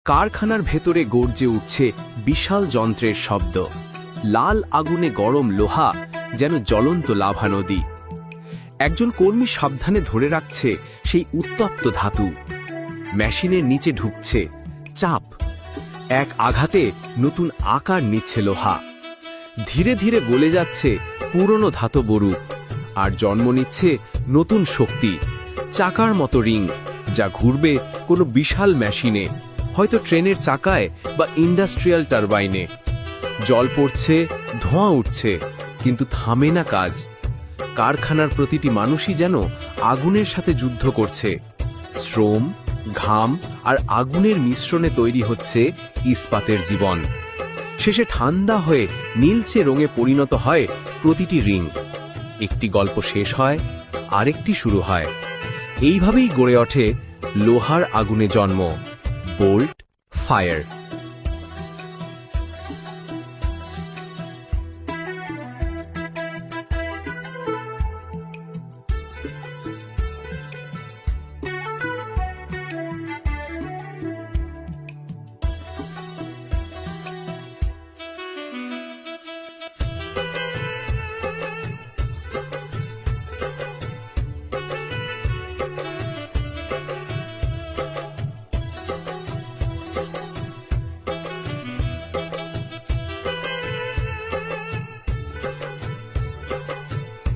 কারখানার ভেতরে গর্জে উঠছে বিশাল যন্ত্রের শব্দ। লাল আগুনে গরম লোহা যেন জ্বলন্ত লাভা নদী। একজন কর্মী সাবধানে ধরে রাখছে সেই উত্তপ্ত ধাতু। মেশিনের নিচে ঢুকছে চাপ, এক আঘাতে নতুন আকার নিচ্ছে লোহা। ধীরে ধীরে গলে যাচ্ছে পুরনো ধাতব রূপ, আর জন্ম নিচ্ছে নতুন শক্তি, চাকার মতো রিং, যা ঘুরবে কোনো বিশাল মেশিনে, হয়তো ট্রেনের চাকায় বা ইন্ডাস্ট্রিয়াল টারবাইনে। জল পড়ছে, ধোঁয়া উঠছে, কিন্তু থামে না কাজ। কারখানার প্রতিটি মানুষই যেন আগুনের সাথে যুদ্ধ করছে। শ্রম, ঘাম আর আগুনের মিশ্রণে তৈরি হচ্ছে ইস্পাতের জীবন। শেষে ঠান্ডা হয়ে নীলচে রঙে পরিণত হয় প্রতিটি রিং। একটি গল্প শেষ হয়, আরেকটি শুরু হয়। এইভাবেই গড়ে ওঠে লোহার আগুনে জন্ম, বোল্ট ফায়ার।